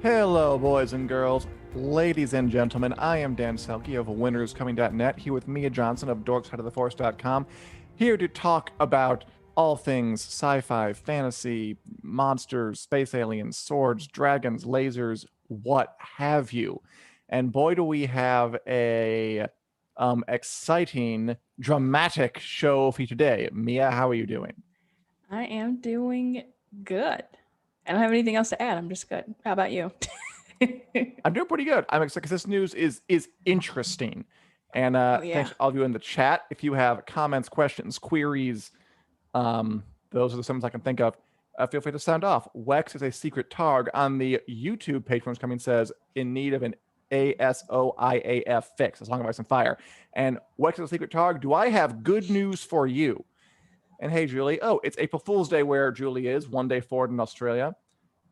Hello, boys and girls, ladies and gentlemen. I am Dan Selke of winnerscoming.net, here with Mia Johnson of dorksideoftheforce.com, here to talk about all things sci-fi, fantasy, monsters, space aliens, swords, dragons, lasers, what have you. And boy, do we have a exciting, dramatic show for you today. Mia, how are you doing? I am doing good. I don't have anything else to add. I'm just good. How about you? I'm doing pretty good. I'm excited because this news is interesting. And Oh yeah. thanks to all of you in the chat. If you have comments, questions, queries, those are the summons I can think of. Feel free to sound off. Wex is a secret targ on the YouTube page. From coming says in need of an ASOIAF fix, a Song of Ice and Fire. And Wex is a secret targ. Do I have good news for you? And hey, Julie. Oh, it's April Fool's Day where Julie is, one day forward in Australia.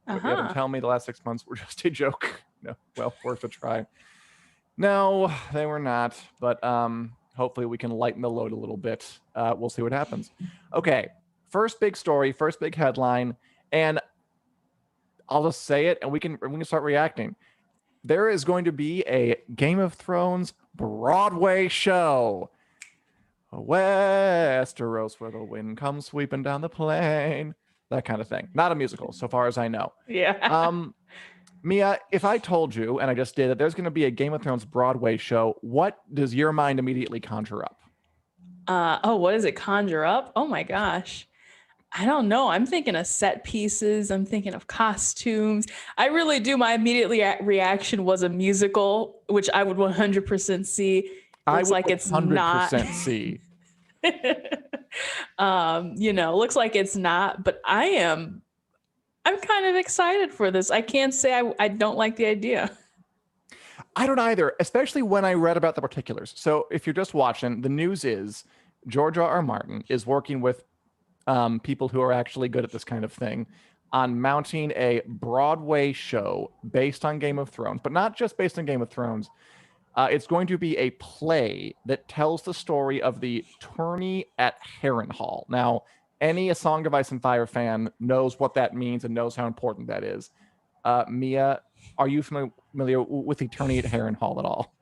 But you haven't tell me the last 6 months were just a joke. No, well, worth a try. No, they were not. But hopefully we can lighten the load a little bit. We'll see what happens. Okay, first big story, first big headline, and I'll just say it, and we can start reacting. There is going to be a Game of Thrones Broadway show. Westeros, where the wind comes sweeping down the plain. That kind of thing. Not a musical, so far as I know. Yeah. Mia, if I told you, and I just did, that there's going to be a Game of Thrones Broadway show, what does your mind immediately conjure up? What does it conjure up? Oh my gosh. I don't know. I'm thinking of set pieces. I'm thinking of costumes. I really do. My immediate reaction was a musical, which I would 100% see. Looks like it's 100% see. Looks like it's not, but I'm kind of excited for this. I can't say I don't like the idea. I don't either, especially when I read about the particulars. So if you're just watching, the news is George R.R. Martin is working with people who are actually good at this kind of thing on mounting a Broadway show based on Game of Thrones, but not just based on Game of Thrones. It's going to be a play that tells the story of the tourney at Harrenhal. Now, any A Song of Ice and Fire fan knows what that means and knows how important that is. Mia, are you familiar with the tourney at Harrenhal at all?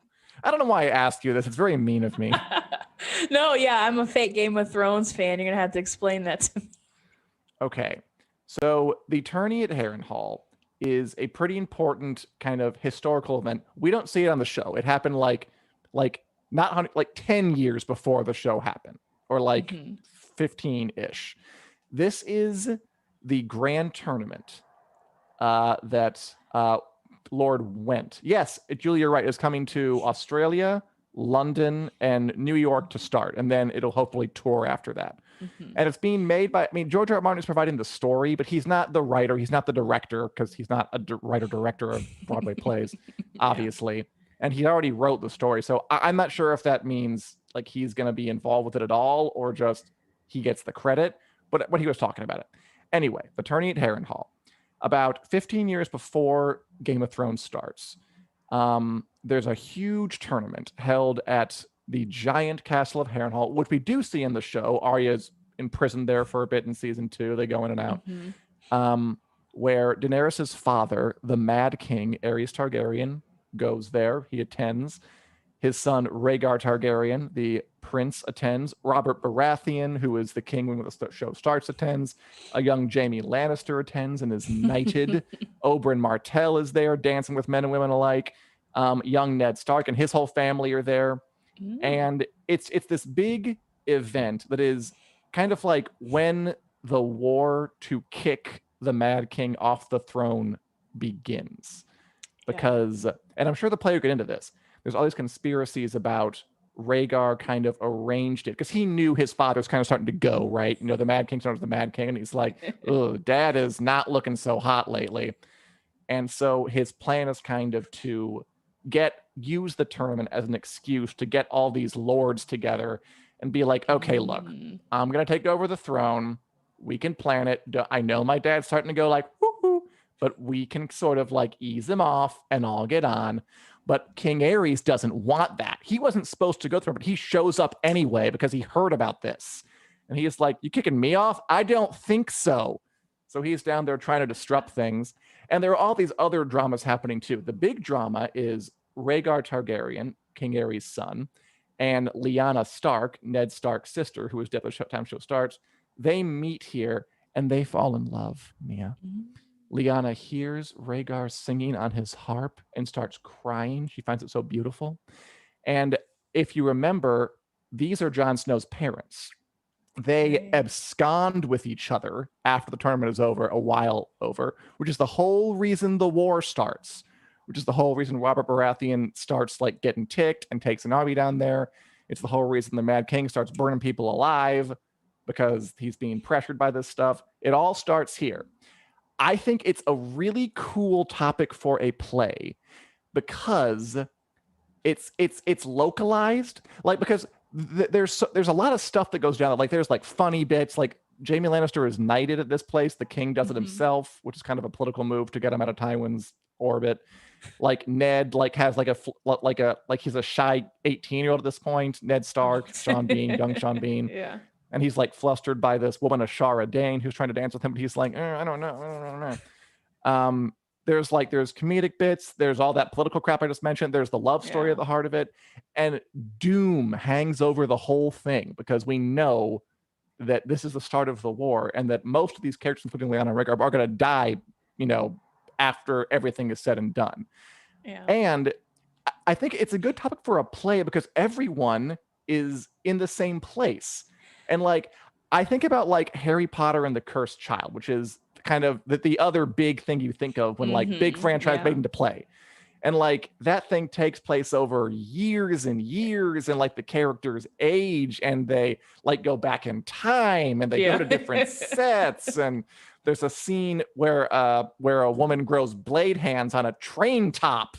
I don't know why I asked you this. It's very mean of me. No, yeah, I'm a fake Game of Thrones fan. You're going to have to explain that to me. Okay. So the tourney at Harrenhal is a pretty important kind of historical event. We don't see it on the show. It happened like 10 years before the show happened, or 15-ish. This is the grand tournament that Lord Went. Yes, Julie, you're right. Is coming to Australia, London, and New York to start, and then it'll hopefully tour after that. And it's being made by, George R. R. Martin is providing the story, but he's not the writer. He's not the director, because he's not a writer-director of Broadway plays, obviously. Yeah. And he already wrote the story. So I'm not sure if that means like he's going to be involved with it at all, or just he gets the credit. But what he was talking about it. Anyway, the tourney at Harrenhal. About 15 years before Game of Thrones starts, there's a huge tournament held at the giant castle of Harrenhal, which we do see in the show. Arya's imprisoned there for a bit in season 2. They go in and out. Where Daenerys' father, the Mad King, Aerys Targaryen, goes there. He attends. His son, Rhaegar Targaryen, the prince, attends. Robert Baratheon, who is the king when the show starts, attends. A young Jaime Lannister attends and is knighted. Oberyn Martell is there, dancing with men and women alike. Young Ned Stark and his whole family are there. And it's this big event that is kind of like when the war to kick the Mad King off the throne begins. Because, and I'm sure the player get into this, there's all these conspiracies about Rhaegar kind of arranged it, because he knew his father's kind of starting to go, right? You know, the Mad King's known as the Mad King, and he's like, oh, Dad is not looking so hot lately. And so his plan is kind of to use the tournament as an excuse to get all these lords together and be like, okay, look, I'm going to take over the throne. We can plan it. I know my dad's starting to go like, woo-hoo, but we can sort of like ease him off and all get on. But King Aerys doesn't want that. He wasn't supposed to go through, but he shows up anyway because he heard about this. And he is like, you kicking me off? I don't think so. So he's down there trying to disrupt things. And there are all these other dramas happening too. The big drama is Rhaegar Targaryen, King Aerys' son, and Lyanna Stark, Ned Stark's sister, who is dead by the time show starts. They meet here and they fall in love, Mia. Lyanna hears Rhaegar singing on his harp and starts crying. She finds it so beautiful. And if you remember, these are Jon Snow's parents. They abscond with each other after the tournament is over, a while over, which is the whole reason the war starts, which is the whole reason Robert Baratheon starts like getting ticked and takes an army down there. It's the whole reason the Mad King starts burning people alive because he's being pressured by this stuff. It all starts here. I think it's a really cool topic for a play because it's localized, like because there's a lot of stuff that goes down. Like there's like funny bits, like Jaime Lannister is knighted at this place. The king does it himself, which is kind of a political move to get him out of Tywin's orbit. Like Ned like has like he's a shy 18-year-old at this point. Ned Stark, Sean Bean, young Sean Bean. Yeah. And he's like flustered by this woman, Ashara Dane, who's trying to dance with him, but he's like, I don't know. There's comedic bits. There's all that political crap I just mentioned. There's the love story at the heart of it. And doom hangs over the whole thing because we know that this is the start of the war and that most of these characters, including Lyanna and Rhaegar, are going to die, after everything is said and done. Yeah. And I think it's a good topic for a play because everyone is in the same place. And like, I think about like Harry Potter and the Cursed Child, which is kind of the other big thing you think of when like big franchise made into play. And like that thing takes place over years and years, and like the characters age and they like go back in time and they go to different sets. And there's a scene where a woman grows blade hands on a train top.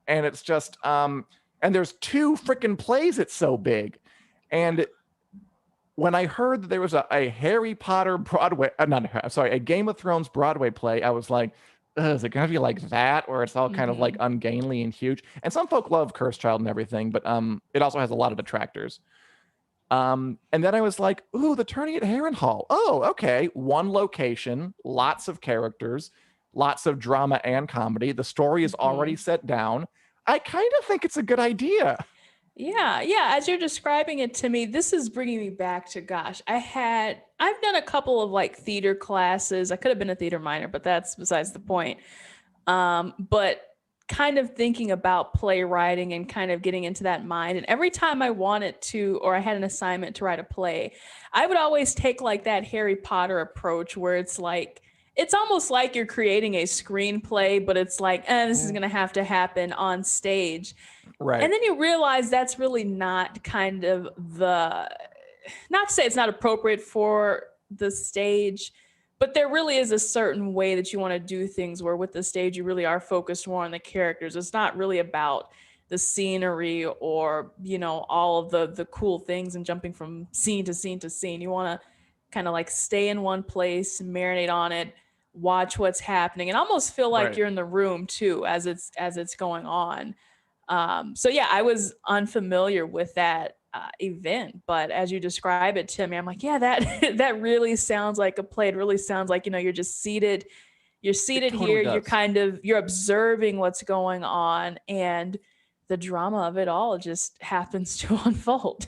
And it's just and there's 2 freaking plays, it's so big. And when I heard that there was a Harry Potter Broadway, a Game of Thrones Broadway play, I was like, is it going to be like that, where it's all kind of like ungainly and huge? And some folk love Cursed Child and everything, but it also has a lot of detractors. And then I was like, ooh, the tourney at Harrenhal. Oh, okay. One location, lots of characters, lots of drama and comedy. The story is already set down. I kind of think it's a good idea. Yeah. As you're describing it to me, this is bringing me back to, gosh, I've done a couple of like theater classes. I could have been a theater minor, but that's besides the point. But kind of thinking about playwriting and kind of getting into that mind. And every time I wanted to, or I had an assignment to write a play, I would always take like that Harry Potter approach where it's like, it's almost like you're creating a screenplay, but it's like, this is going to have to happen on stage. Right. And then you realize that's really not kind of not to say it's not appropriate for the stage, but there really is a certain way that you want to do things where with the stage, you really are focused more on the characters. It's not really about the scenery or, all of the cool things and jumping from scene to scene to scene. You want to kind of like stay in one place, marinate on it, watch what's happening, and almost feel like you're in the room too as it's going on. So yeah, I was unfamiliar with that event, but as you describe it to me, I'm like, yeah, that really sounds like a play. It really sounds like, you're just seated. You're seated here. Does. You're observing what's going on, and the drama of it all just happens to unfold.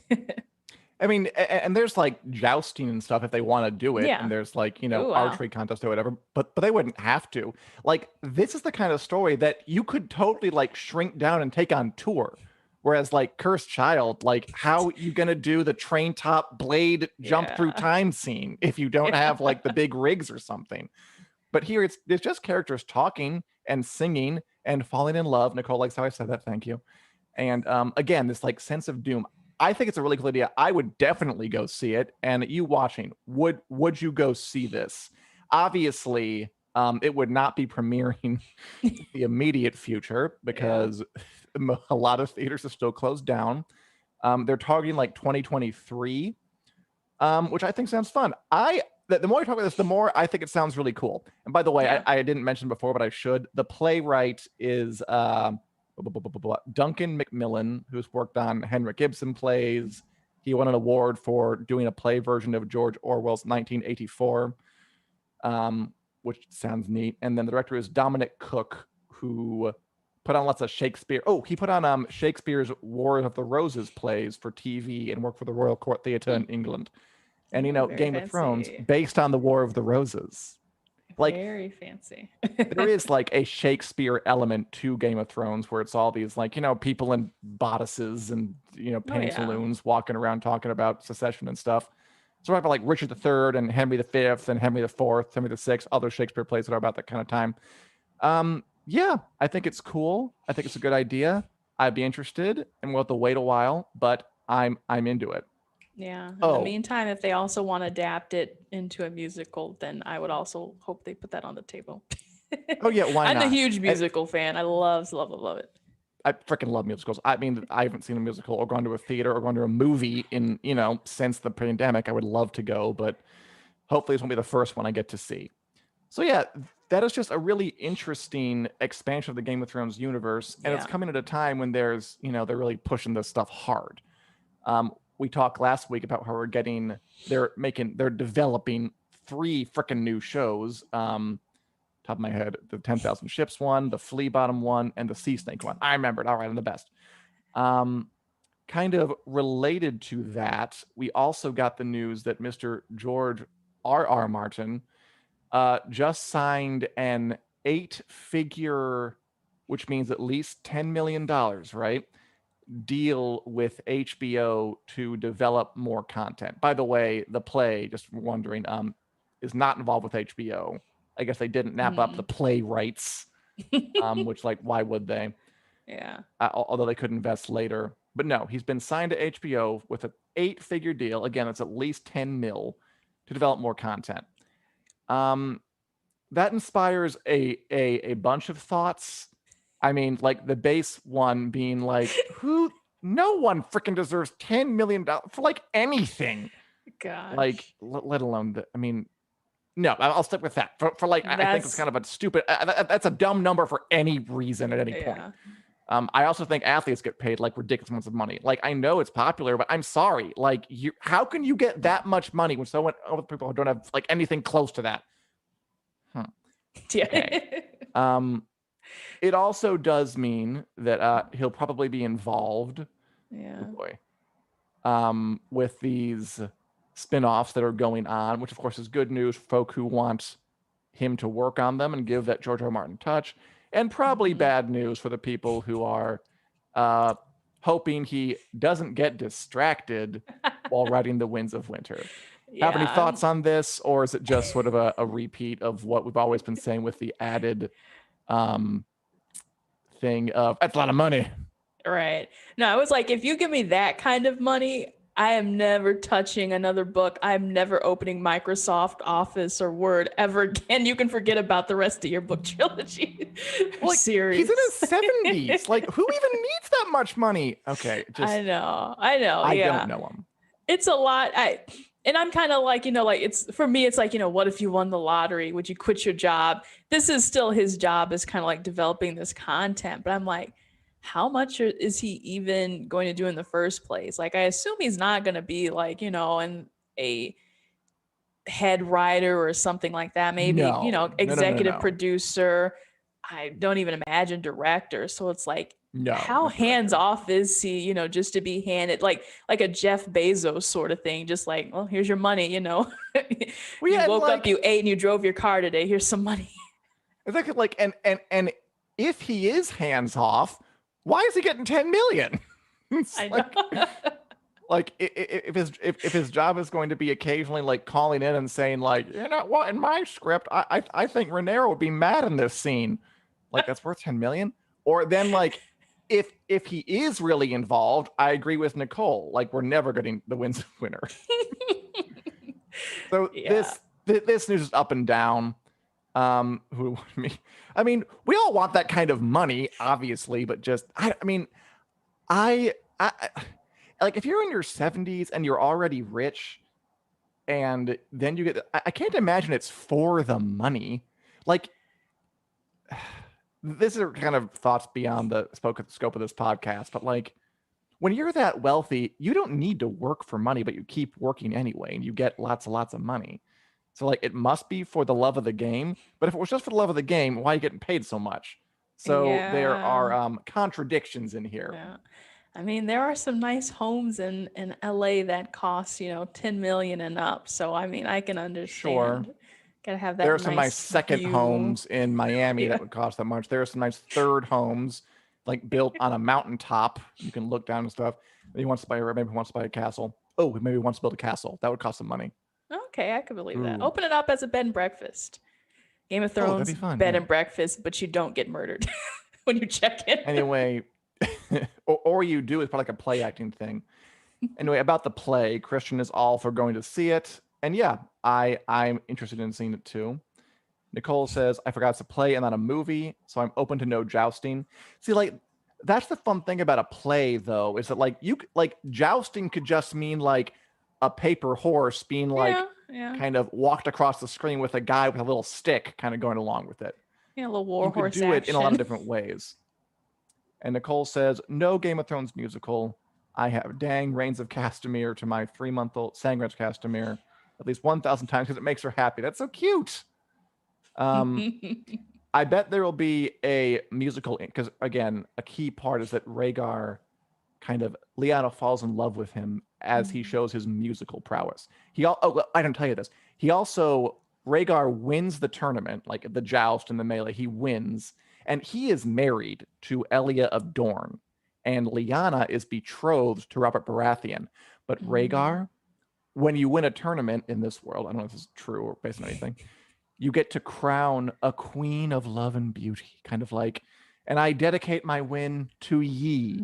I mean, and there's like jousting and stuff if they want to do it. Yeah. And there's like, archery contest or whatever, but they wouldn't have to. Like, this is the kind of story that you could totally like shrink down and take on tour. Whereas like Cursed Child, like how you going to do the train top blade jump through time scene if you don't have like the big rigs or something? But here it's just characters talking and singing and falling in love. Nicole likes how I said that. Thank you. And again, this like sense of doom. I think it's a really cool idea. I would definitely go see it. And you watching, would you go see this? Obviously, it would not be premiering the immediate future because a lot of theaters are still closed down. They're targeting like 2023, which I think sounds fun. The more I talk about this, the more I think it sounds really cool. And by the way, I didn't mention before, but I should. The playwright is Duncan Macmillan, who's worked on Henrik Ibsen plays. He won an award for doing a play version of George Orwell's 1984. which sounds neat. And then the director is Dominic Cook, who put on lots of Shakespeare. Oh, he put on Shakespeare's War of the Roses plays for TV and worked for the Royal Court Theatre in England. And Very Game of Thrones fancy. based on the War of the Roses. Like, very fancy. there is like a Shakespeare element to Game of Thrones where it's all these like, people in bodices and, pantaloons walking around talking about secession and stuff. So I have like Richard III and Henry V and Henry IV, Henry VI, other Shakespeare plays that are about that kind of time. Yeah, I think it's cool. I think it's a good idea. I'd be interested, and we'll have to wait a while, but I'm into it. Yeah. In the meantime, if they also want to adapt it into a musical, then I would also hope they put that on the table. Oh yeah, why not? I'm a huge musical fan. I love it. I freaking love musicals. I mean, I haven't seen a musical or gone to a theater or gone to a movie in, since the pandemic. I would love to go, but hopefully this won't be the first one I get to see. So yeah, that is just a really interesting expansion of the Game of Thrones universe. And it's coming at a time when there's, they're really pushing this stuff hard. We talked last week about how they're developing 3 freaking new shows. Top of my head, the 10,000 Ships one, the Flea Bottom one, and the Sea Snake one. I remembered. All right, I'm the best. Kind of related to that, we also got the news that Mr. George R.R. Martin just signed an 8-figure, which means at least $10 million, right? Deal with HBO to develop more content. By the way, the play, just wondering, is not involved with HBO. I guess they didn't nap up the playwrights, which, like, why would they? Yeah. Although they could invest later. But no, he's been signed to HBO with an 8-figure deal. Again, it's at least 10 mil to develop more content. That inspires a bunch of thoughts. I mean, like the base one being like, no one freaking deserves $10 million for like anything. Gosh. Like, let alone no, I'll stick with that. For like, I think it's kind of a stupid, that's a dumb number for any reason at any point. I also think athletes get paid like ridiculous amounts of money. Like, I know it's popular, but I'm sorry. Like, how can you get that much money when other people who don't have like anything close to that? Yeah. Okay. It also does mean that he'll probably be involved. Yeah. Oh boy. With these spin-offs that are going on, which of course is good news for folk who want him to work on them and give that George R. R. Martin touch, and probably bad news for the people who are hoping he doesn't get distracted while writing The Winds of Winter. Have any thoughts on this, or is it just sort of a repeat of what we've always been saying with the added thing of, that's a lot of money? Right. No, I was like, if you give me that kind of money, I am never touching another book. I'm never opening Microsoft Office or Word ever again. You can forget about the rest of your book trilogy series. He's in his 70s. Like, who even needs that much money? Okay. I know. I don't know him. It's a lot. And I'm kind of like, it's for me, it's like, what if you won the lottery? Would you quit your job? This is still his job, is kind of like developing this content. But I'm like, how much is he even going to do in the first place? Like, I assume he's not going to be like, in a head writer or something like that. Maybe, executive producer. I don't even imagine director. So it's like, how hands off is he, just to be handed like a Jeff Bezos sort of thing. Just like, well, here's your money, you woke up, you ate, and you drove your car today. Here's some money. Exactly. Like, and if he is hands off, why is he getting 10 million? I know. Like, if his job is going to be occasionally like calling in and saying like, what, in my script, I think Rhaenyra would be mad in this scene. Like, that's worth 10 million. Or then like, if he is really involved, I agree with Nicole. Like, we're never getting The Winds of Winter. So this news is up and down. I mean, we all want that kind of money, obviously, but just I like, if you're in your 70s and you're already rich, and then you get, I can't imagine it's for the money. Like, this is kind of thoughts beyond the scope of this podcast, but like, when you're that wealthy, you don't need to work for money, but you keep working anyway, and you get lots and lots of money. So like it must be for the love of the game. But if it was just for the love of the game, why are you getting paid so much? So there are contradictions in here. Yeah. I mean, there are some nice homes in LA that cost, 10 million and up. So I mean, I can understand. Sure. Gotta have that There are some nice nice second view. homes in Miami that would cost that much. There are some nice third homes, like built on a mountaintop. You can look down and stuff. Maybe he wants to buy a castle. Oh, maybe he wants to build a castle. That would cost some money. Okay, I could believe that. Ooh. Open it up as a bed and breakfast. Game of that'd Thrones, be fun, bed yeah. and breakfast, but you don't get murdered when you check in. Anyway, or you do. It's probably like a play acting thing. Anyway, about the play, Christian is all for going to see it. And yeah, I'm interested in seeing it too. Nicole says, I forgot it's a play and not a movie, so I'm open to no jousting. See, like, that's the fun thing about a play, though, is that like jousting could just mean like a paper horse being like kind of walked across the screen with a guy with a little stick kind of going along with it. Yeah, a little war horse You could do action. it in a lot of different ways. And Nicole says, no Game of Thrones musical. I have Dang Reigns of Castamere to my 3-month-old Sangren's Castamere at least 1,000 times because it makes her happy. That's so cute. I bet there will be a musical because again, a key part is that Rhaegar Lyanna falls in love with him as he shows his musical prowess. I didn't tell you this. Rhaegar wins the tournament, like the joust and the melee. He wins, and he is married to Elia of Dorne, and Lyanna is betrothed to Robert Baratheon. But Rhaegar, when you win a tournament in this world, I don't know if this is true or based on anything, you get to crown a queen of love and beauty, kind of like, and I dedicate my win to ye.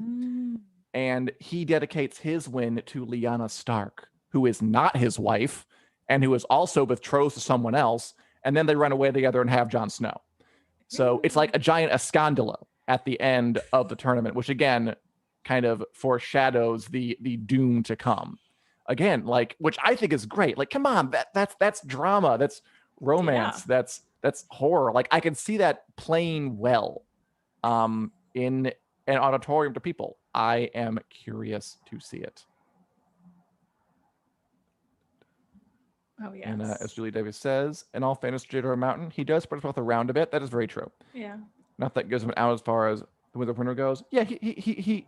And he dedicates his win to Lyanna Stark, who is not his wife and who is also betrothed to someone else. And then they run away together and have Jon Snow. So it's like a giant escandalo at the end of the tournament, which again kind of foreshadows the doom to come. Again, like, which I think is great. Like, come on, that's drama, that's romance, that's horror. Like, I can see that playing well in an auditorium to people. I am curious to see it. Oh, yes. And as Julie Davis says, in all fairness to J.R.R. Mountain, he does spread his wealth around a bit. That is very true. Yeah. Not that gives him out as far as the winner goes. Yeah, he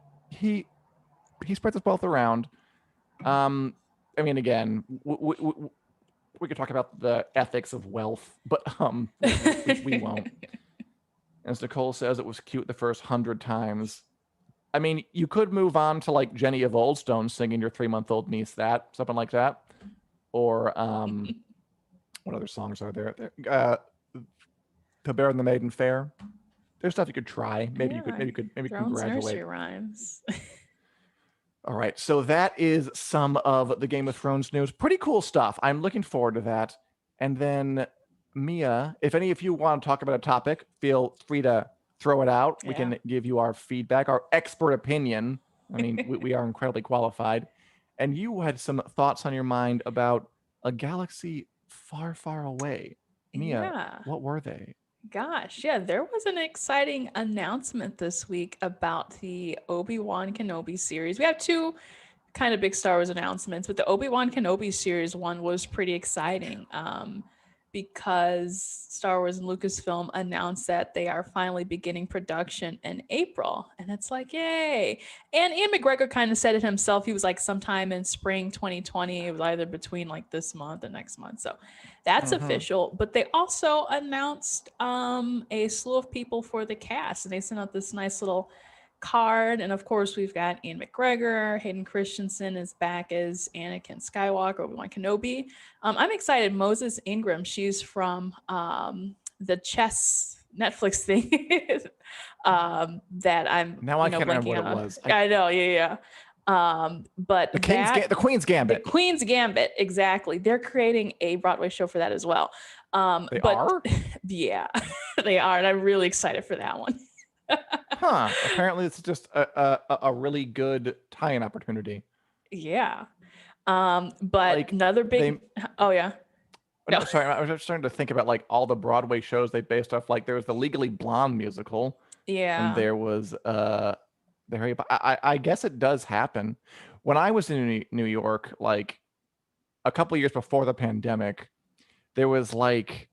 spreads his wealth around. I mean, again, we could talk about the ethics of wealth, but we won't. As Nicole says, it was cute the first 100 times. I mean, you could move on to like Jenny of Oldstone singing your 3-month-old niece something like that. Or what other songs are there? The Bear and the Maiden Fair. There's stuff you could try. Maybe you could congratulate. Nursery rhymes. All right, so that is some of the Game of Thrones news. Pretty cool stuff. I'm looking forward to that. And then Mia, if any of you want to talk about a topic, feel free to throw it out. We can give you our feedback, our expert opinion. I mean, we are incredibly qualified. And you had some thoughts on your mind about a galaxy far, far away. Mia, what were they? Gosh, yeah, there was an exciting announcement this week about the Obi-Wan Kenobi series. We have two kind of big Star Wars announcements, but the Obi-Wan Kenobi series one was pretty exciting because Star Wars and Lucasfilm announced that they are finally beginning production in April. And it's like, yay. And Ian McGregor kind of said it himself. He was like sometime in spring 2020. It was either between like this month and next month. So that's official. But they also announced a slew of people for the cast. And they sent out this nice little card, and of course we've got Ian McGregor. Hayden Christensen is back as Anakin Skywalker, Obi-Wan Kenobi. I'm excited. Moses Ingram, she's from the chess Netflix thing that I'm now I can't remember what it was. I know, but the Queen's Gambit. The Queen's Gambit, exactly. They're creating a Broadway show for that as well. They are? Yeah, they are, and I'm really excited for that one. Apparently it's just a really good tie-in opportunity. Yeah. But like another big sorry, I was just starting to think about like all the Broadway shows they based off. Like there was the Legally Blonde musical. Yeah. And there was the Harry Potter. I guess it does happen. When I was in New York, like a couple of years before the pandemic, there was like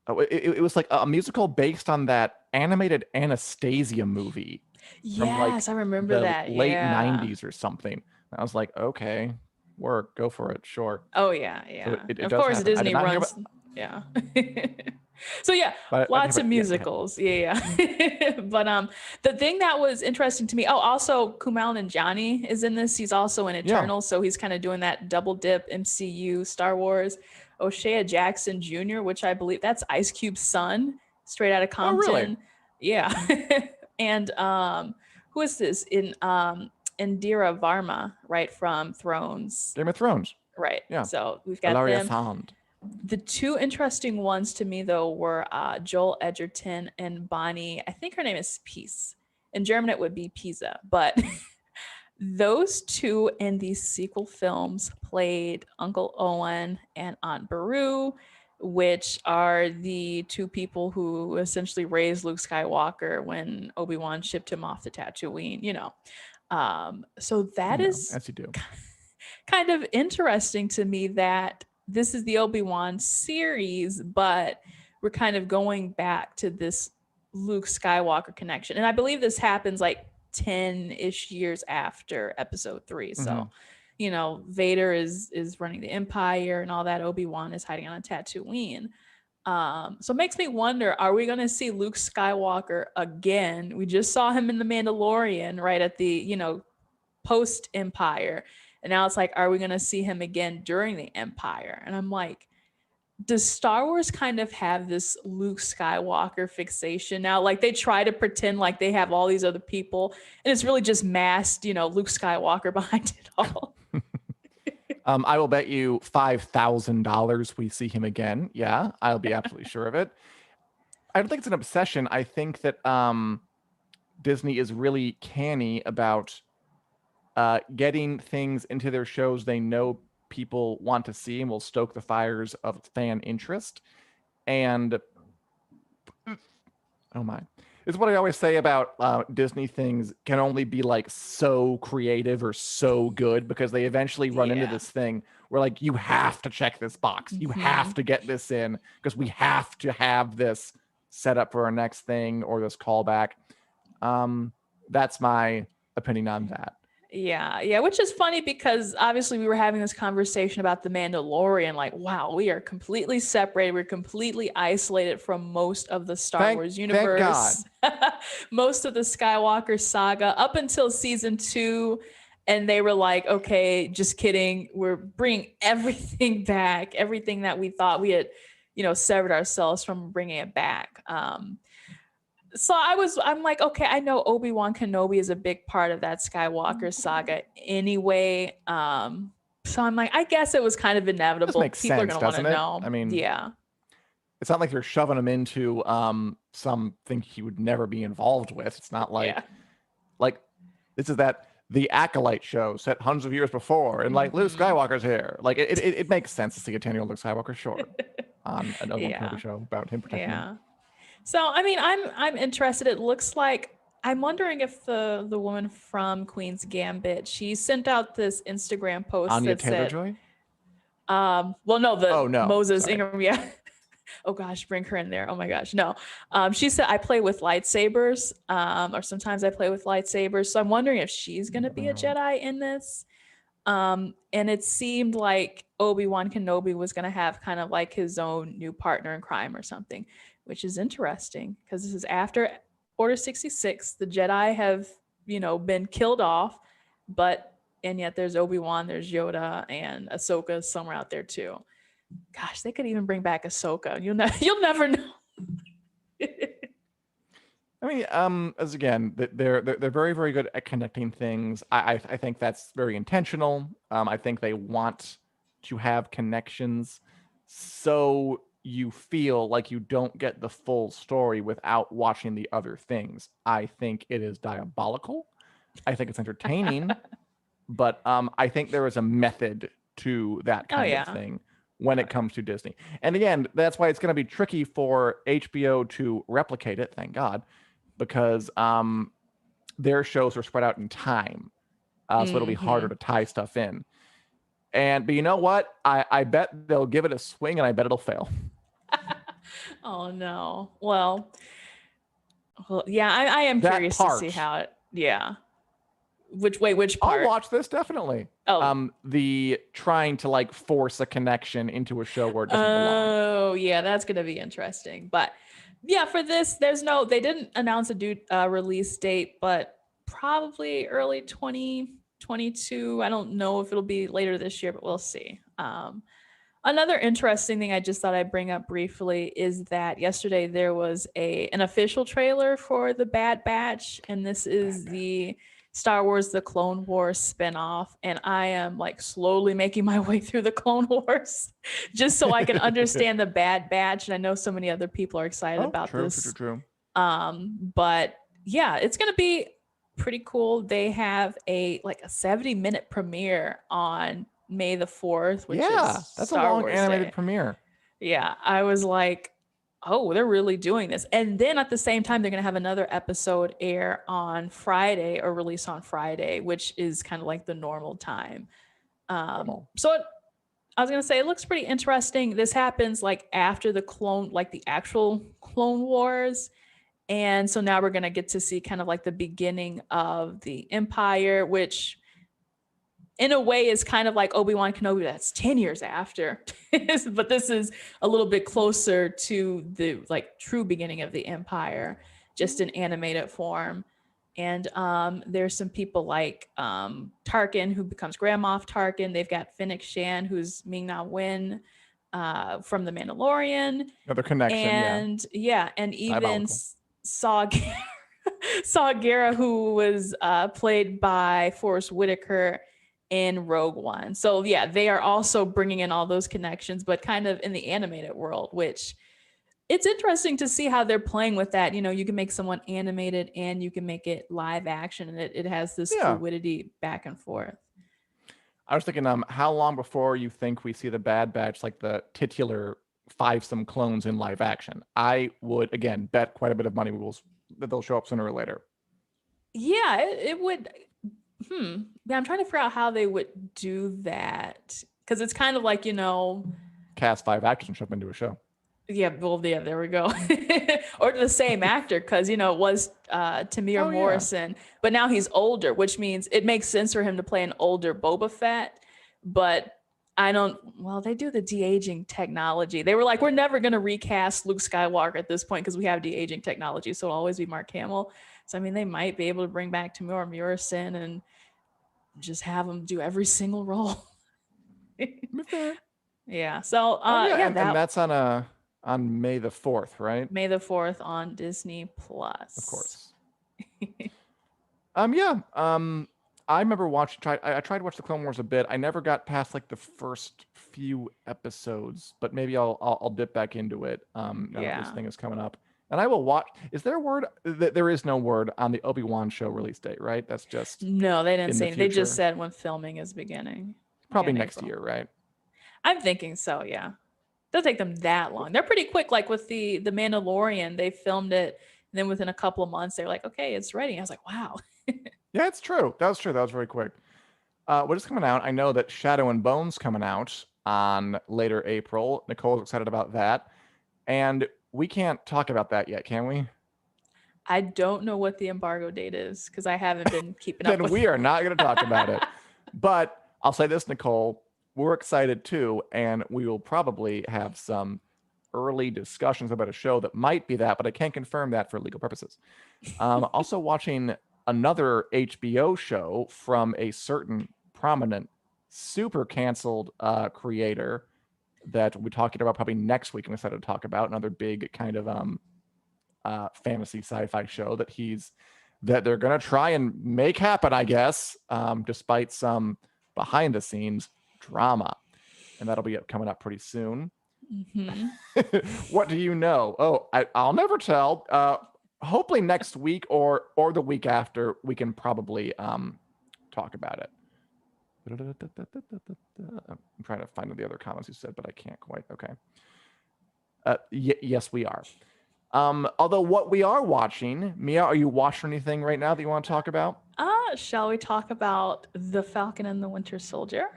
it was like a musical based on that animated Anastasia movie from like Yes, I remember the that. late Yeah. 90s or something. And I was like, okay, work, go for it, sure. Oh yeah, So yeah. it Of does course, happen. I did Disney not hear runs. about, Yeah. So yeah, but I did lots hear of about, yeah, go ahead. musicals. Yeah, yeah. But the thing that was interesting to me. Oh, also Kumail Nanjiani is in this. He's also in Yeah. Eternal, so he's kind of doing that double dip MCU Star Wars. O'Shea Jackson Jr., which I believe that's Ice Cube's son, straight out of Oh, really? Compton. Yeah. And who is this in Indira Varma, right from Thrones, Game of Thrones. right? Yeah. So we've got Ilaria them. Sound. The two interesting ones to me, though, were Joel Edgerton and Bonnie. I think her name is Peace. In German, it would be Pisa. But those two in these sequel films played Uncle Owen and Aunt Beru, which are the two people who essentially raised Luke Skywalker when Obi-Wan shipped him off to Tatooine, you know. So that is as you do. kind of interesting to me that this is the Obi-Wan series, but we're kind of going back to this Luke Skywalker connection. And I believe this happens like 10-ish years after episode 3. So, you know, Vader is running the Empire and all that. Obi-Wan is hiding on a Tatooine. So it makes me wonder, are we going to see Luke Skywalker again? We just saw him in The Mandalorian, right at the, you know, post Empire. And now it's like, are we going to see him again during the Empire? And I'm like, does Star Wars kind of have this Luke Skywalker fixation now? Like they try to pretend like they have all these other people and it's really just masked, you know, Luke Skywalker behind it all. I will bet you $5,000 we see him again. Yeah, I'll be absolutely sure of it. I don't think it's an obsession. I think that Disney is really canny about getting things into their shows they know people want to see and will stoke the fires of fan interest. And oh my, it's what I always say about Disney things can only be like so creative or so good because they eventually run into this thing where like you have to check this box, you have to get this in because we have to have this set up for our next thing or this callback. That's my opinion on that. Yeah, which is funny because obviously we were having this conversation about The Mandalorian, like, wow, we are completely separated. We're completely isolated from most of the Star Wars universe, most of the Skywalker saga up until season 2. And they were like, okay, just kidding. We're bringing everything back, everything that we thought we had, you know, severed ourselves from, bringing it back. So I'm like, okay, I know Obi-Wan Kenobi is a big part of that Skywalker saga anyway. So I'm like, I guess it was kind of inevitable. People are going to want to know. I mean, yeah. It's not like they're shoving him into something he would never be involved with. It's not like, like this is that the Acolyte show set hundreds of years before, and like Luke Skywalker's here. Like it makes sense to see a 10-year-old Luke Skywalker short on an Obi-Wan Kenobi show about him protecting him. So I mean, I'm interested. It looks like I'm wondering if the woman from Queen's Gambit, she sent out this Instagram post Anya that said, Taylor-Joy? well, no, Moses sorry. Ingram, yeah. Oh gosh, bring her in there. Oh my gosh, no. She said I play with lightsabers, or sometimes I play with lightsabers. So I'm wondering if she's gonna be a Jedi in this. And it seemed like Obi-Wan Kenobi was gonna have kind of like his own new partner in crime or something, which is interesting because this is after Order 66. The Jedi have, you know, been killed off, and yet there's Obi-Wan, there's Yoda, and Ahsoka somewhere out there too. Gosh, they could even bring back Ahsoka. You'll never know. I mean, as again, they're very, very good at connecting things. I think that's very intentional. I think they want to have connections so you feel like you don't get the full story without watching the other things. I think it is diabolical. I think it's entertaining, but I think there is a method to that kind of thing when it comes to Disney. And again, that's why it's going to be tricky for HBO to replicate it, thank God, because their shows are spread out in time. So it'll be harder to tie stuff in. But you know what? I bet they'll give it a swing, and I bet it'll fail. Oh no. Well, yeah, I am That curious to see part. how it. Yeah. Which part? I'll watch this definitely. Oh. The trying to like force a connection into a show where it doesn't belong. Oh, yeah, that's gonna be interesting. But yeah, for this, they didn't announce a due release date, but probably early 2022. I don't know if it'll be later this year, but we'll see. Another interesting thing I just thought I'd bring up briefly is that yesterday there was an official trailer for the Bad Batch, and this is the Star Wars The Clone Wars spinoff. And I am like slowly making my way through the Clone Wars just so I can understand the Bad Batch. And I know so many other people are excited about this. True. But yeah, it's gonna be pretty cool. They have a 70-minute premiere on May the 4th, which is that's Star a long Wars animated Day. premiere. Yeah, I was like, oh, they're really doing this. And then at the same time, they're going to have another episode air on Friday or release on Friday, which is kind of like the normal time. I was going to say, it looks pretty interesting. This happens like after the actual Clone Wars. And so now we're going to get to see kind of like the beginning of the Empire, which in a way is kind of like Obi-Wan Kenobi. That's 10 years after, but this is a little bit closer to the like true beginning of the Empire, just in animated form. And there's some people like Tarkin, who becomes Grand Moff Tarkin. They've got Fennec Shan, who's Ming-Na Wen from The Mandalorian. Another connection, and and even Saw Gerrera, who was played by Forrest Whitaker in Rogue One. So yeah, they are also bringing in all those connections, but kind of in the animated world, which it's interesting to see how they're playing with that. You know, you can make someone animated and you can make it live action, and it has this fluidity back and forth. I was thinking, how long before you think we see the Bad Batch, like the titular 5-some clones in live action? I would, again, bet quite a bit of money that they'll show up sooner or later. Yeah, it would. Yeah, I'm trying to figure out how they would do that, because it's kind of like, cast 5 actors and shove them into a show. Yeah, well, yeah, there we go. Or the same actor, because it was Tamir Morrison, but now he's older, which means it makes sense for him to play an older Boba Fett. But they do the de-aging technology. They were like, we're never going to recast Luke Skywalker at this point because we have de-aging technology, so it'll always be Mark Hamill. So, I mean, they might be able to bring back Tamir Morrison and just have him do every single role. Yeah. So, and that's on May the 4th, right? May the 4th on Disney Plus. Of course. I remember I tried to watch the Clone Wars a bit. I never got past like the first few episodes, but maybe I'll dip back into it now that this thing is coming up. And I will watch. Is there a word? There is no word on the Obi-Wan show release date, right? That's just... No, they didn't say. They just said when filming is beginning. Probably next year, right? I'm thinking so, yeah. Doesn't take them that long. They're pretty quick. Like with the Mandalorian, they filmed it, and then within a couple of months, they're like, okay, it's ready. I was like, wow. Yeah, it's true. That was true. That was very quick. What is coming out? I know that Shadow and Bone's coming out on later April. Nicole's excited about that. And we can't talk about that yet, can we? I don't know what the embargo date is because I haven't been keeping up. Then we are not going to talk about it. But I'll say this, Nicole, we're excited too, and we will probably have some early discussions about a show that might be that, but I can't confirm that for legal purposes. Also watching another HBO show from a certain prominent, super canceled creator that we'll be talking about probably next week. I'm excited to talk about another big kind of fantasy sci-fi show that they're going to try and make happen, I guess, despite some behind the scenes drama. And that'll be coming up pretty soon. Mm-hmm. What do you know? Oh, I'll never tell. Hopefully next week or the week after, we can probably talk about it. I'm trying to find the other comments you said, but I can't quite. Okay. Yes, we are. Although what we are watching, Mia, are you watching anything right now that you want to talk about? Shall we talk about The Falcon and the Winter Soldier?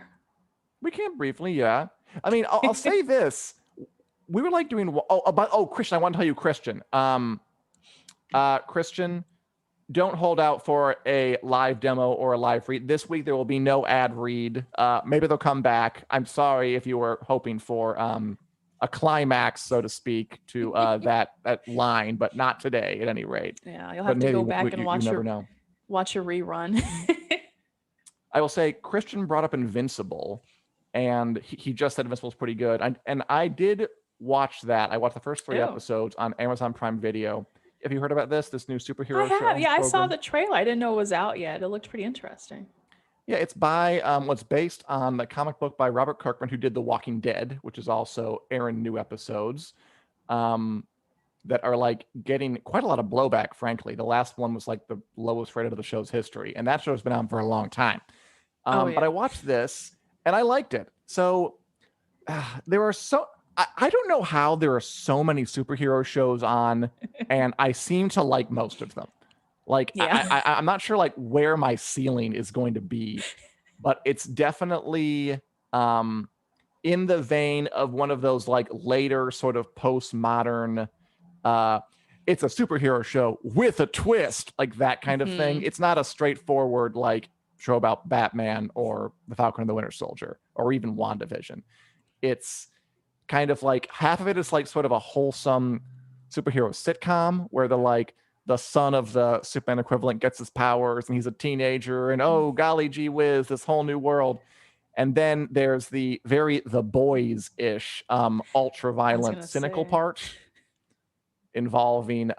We can briefly, yeah. I mean, I'll say this. We were like doing, Christian, I want to tell you, Christian. Christian, don't hold out for a live demo or a live read. This week, there will be no ad read. Maybe they'll come back. I'm sorry if you were hoping for a climax, so to speak, to that line, but not today at any rate. Yeah, you'll have to go back and watch your rerun. I will say Christian brought up Invincible, and he just said Invincible's pretty good. And I did watch that. I watched the first 3 episodes on Amazon Prime Video. Have you heard about this new superhero show? Yeah, I saw the trailer. I didn't know it was out yet. It looked pretty interesting. Yeah, it's by what's based on the comic book by Robert Kirkman, who did The Walking Dead, which is also airing new episodes that are like getting quite a lot of blowback, frankly. The last one was like the lowest rated of the show's history, and that show's been on for a long time. But I watched this and I liked it. So there are I don't know how there are so many superhero shows on, and I seem to like most of them. Like, I'm not sure like where my ceiling is going to be, but it's definitely in the vein of one of those like later sort of postmodern, it's a superhero show with a twist, like that kind of thing. It's not a straightforward like show about Batman or the Falcon and the Winter Soldier or even WandaVision. It's kind of like half of it is like sort of a wholesome superhero sitcom where the son of the Superman equivalent gets his powers and he's a teenager and oh golly gee whiz, this whole new world. And then there's the boys-ish ultra violent cynical part involving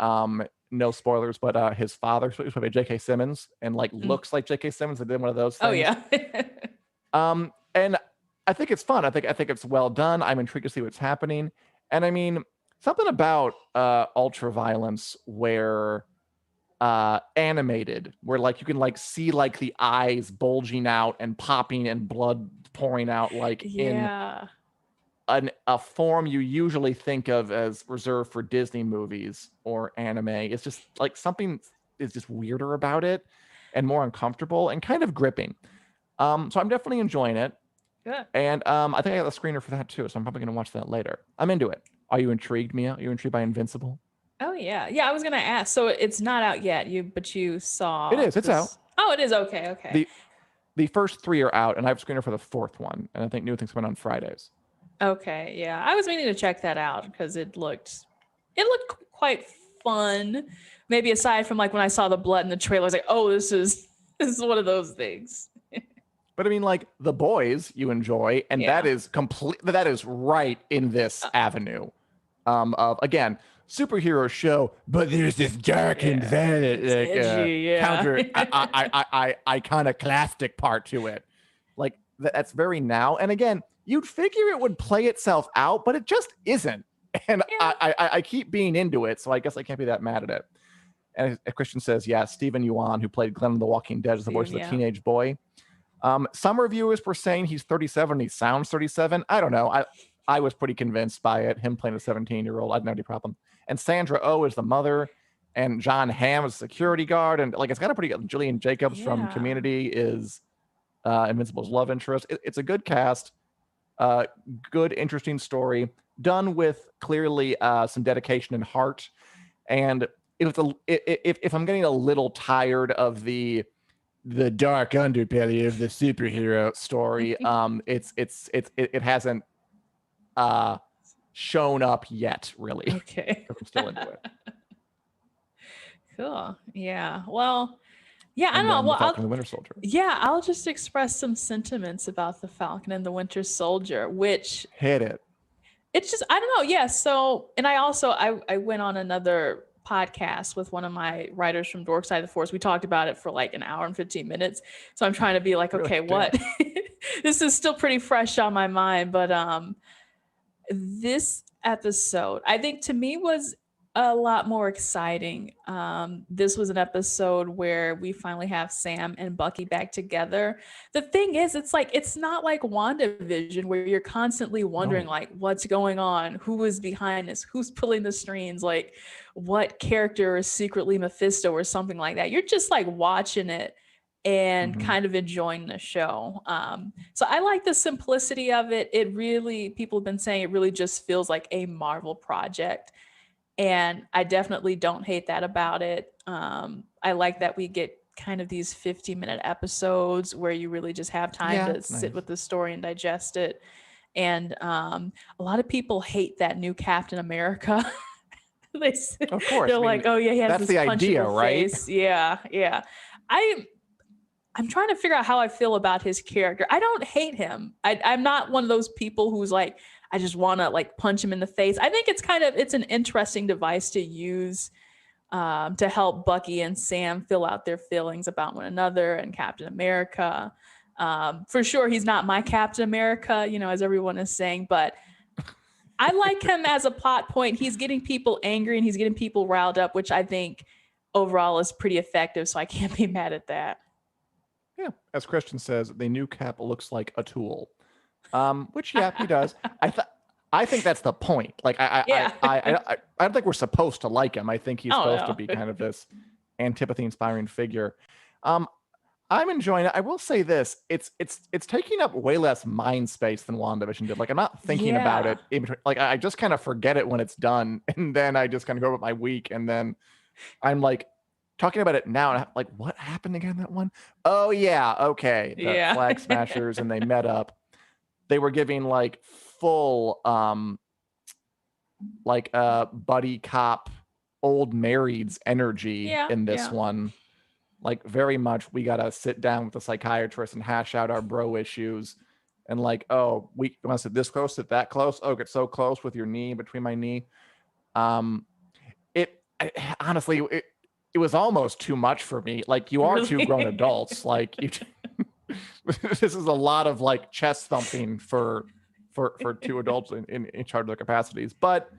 no spoilers, but his father, played by J.K. Simmons, and like looks like J.K. Simmons. They did one of those things. Oh yeah. And I think it's fun. I think it's well done. I'm intrigued to see what's happening. And I mean, something about ultra violence where animated, where like you can like see like the eyes bulging out and popping and blood pouring out like in a form you usually think of as reserved for Disney movies or anime. It's just like something is just weirder about it and more uncomfortable and kind of gripping. So I'm definitely enjoying it. Good. And I think I got the screener for that too, so I'm probably going to watch that later. I'm into it. Are you intrigued, Mia? Are you intrigued by Invincible? Oh yeah. I was gonna ask. So it's not out yet. But you saw. It is. It's out. Oh, it is. Okay. The first 3 are out, and I have a screener for the 4th one, and I think new things come out on Fridays. Okay. Yeah, I was meaning to check that out because it looked quite fun. Maybe aside from like when I saw the blood in the trailer, I was like, oh, this is one of those things. But I mean, like The Boys, you enjoy, and that is right in this avenue of again superhero show, but there's this dark and counter iconoclastic part to it. Like that's very now. And again, you'd figure it would play itself out, but it just isn't. And I keep being into it, so I guess I can't be that mad at it. And Christian says, yeah, Stephen Yuan, who played Glenn in The Walking Dead, is the voice of the teenage boy. Some reviewers were saying he's 37. He sounds 37. I don't know. I was pretty convinced by it. Him playing a 17-year-old, I didn't have any problem. And Sandra Oh is the mother, and John Hamm is a security guard, and like it's got a pretty good. Jillian Jacobs from Community is Invincible's love interest. It's a good cast, good, interesting story, done with clearly some dedication and heart. And if I'm getting a little tired of the dark underbelly of the superhero story, it hasn't shown up yet, really. Okay. I'm still into it. Cool. Yeah. Well, yeah, I don't know. Well, Falcon and the Winter Soldier. Yeah, I'll just express some sentiments about the Falcon and the Winter Soldier, which hit it. It's just, I don't know. Yeah. So, and I went on another podcast with one of my writers from Dork Side of the Force. We talked about it for like an hour and 15 minutes. So I'm trying to be like, okay, what? This is still pretty fresh on my mind, but this episode, I think to me was a lot more exciting. This was an episode where we finally have Sam and Bucky back together. The thing is, it's not like WandaVision where you're constantly wondering like what's going on, who is behind this, who's pulling the strings, like what character is secretly Mephisto or something like that. You're just like watching it and kind of enjoying the show. So I like the simplicity of it. It really, people have been saying it really just feels like a Marvel project. And I definitely don't hate that about it. I like that we get kind of these 50-minute episodes where you really just have time to sit with the story and digest it. And a lot of people hate that new Captain America. Of course, they're like, oh yeah, he has that's this the idea, right? face. Yeah. I'm trying to figure out how I feel about his character. I don't hate him. I'm not one of those people who's like, I just want to like punch him in the face. I think it's an interesting device to use to help Bucky and Sam fill out their feelings about one another and Captain America. For sure, he's not my Captain America, as everyone is saying, but I like him as a plot point. He's getting people angry and he's getting people riled up, which I think overall is pretty effective. So I can't be mad at that. Yeah, as Christian says, the new Cap looks like a tool, which he does. I think that's the point. Like I don't think we're supposed to like him. I think he's supposed to be kind of this antipathy-inspiring figure. I'm enjoying it. I will say this: it's taking up way less mind space than WandaVision did. Like I'm not thinking about it in between. Like I just kind of forget it when it's done, and then I just kind of go with my week, and then I'm like talking about it now, and I'm like, what happened again? That one? Oh yeah, okay. The Flag Smashers, and they met up. They were giving like full buddy cop old marrieds energy in this one. Like very much we gotta sit down with the psychiatrist and hash out our bro issues, and like, oh, we want to sit this close, sit that close, oh, get so close with your knee between my knee. Honestly, it was almost too much for me. Like, you are two grown adults. Like, this is a lot of like chest thumping for two adults in charge of their capacities. But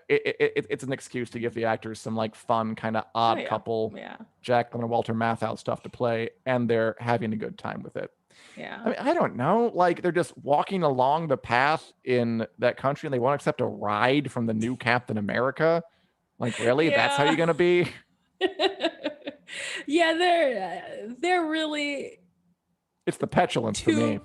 it's an excuse to give the actors some like fun kind of odd couple Jack and Walter Matthau stuff to play, and they're having a good time with it. Yeah. I mean, I don't know. Like, they're just walking along the path in that country and they won't accept a ride from the new Captain America. Like, really? That's how you're gonna be? They're really, it's the petulance for me.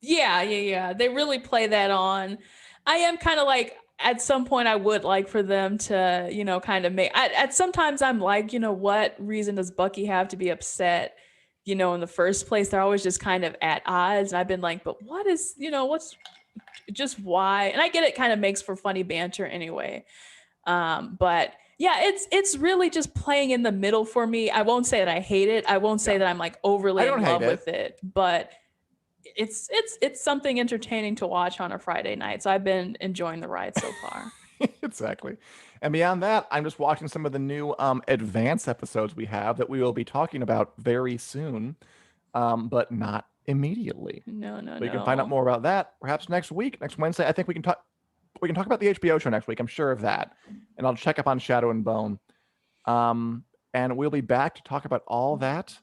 Yeah. They really play that on. I am kind of like, at some point I would like for them to, kind of make, sometimes I'm like, what reason does Bucky have to be upset, in the first place? They're always just kind of at odds. And I've been like, but what is, what's just why? And I get it kind of makes for funny banter anyway. But yeah, it's really just playing in the middle for me. I won't say that I hate it. I won't say that I'm like overly in love with it, but it's something entertaining to watch on a Friday night. So I've been enjoying the ride so far. Exactly. And beyond that, I'm just watching some of the new advanced episodes we have that we will be talking about very soon, but not immediately. No. We can find out more about that perhaps next week, next Wednesday. I think we can talk about the HBO show next week. I'm sure of that. And I'll check up on Shadow and Bone. And we'll be back to talk about all that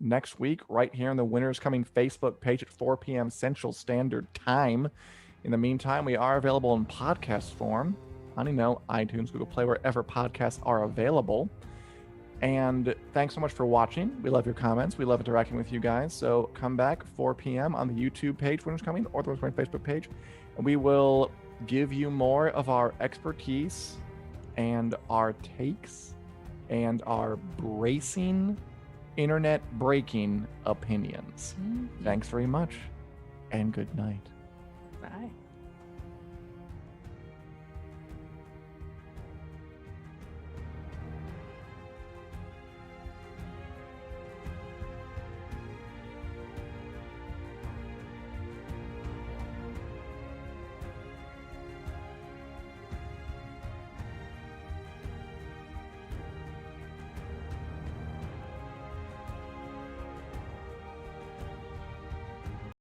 next week right here on the Winners Coming Facebook page at 4 p.m. Central Standard Time. In the meantime, we are available in podcast form on iTunes, Google Play, wherever podcasts are available. And thanks so much for watching. We love your comments. We love interacting with you guys. So come back 4 p.m. on the YouTube page, Winners Coming, or the Winners Coming Facebook page. And we will give you more of our expertise and our takes and our bracing, internet breaking opinions. Thanks very much, and good night. Bye.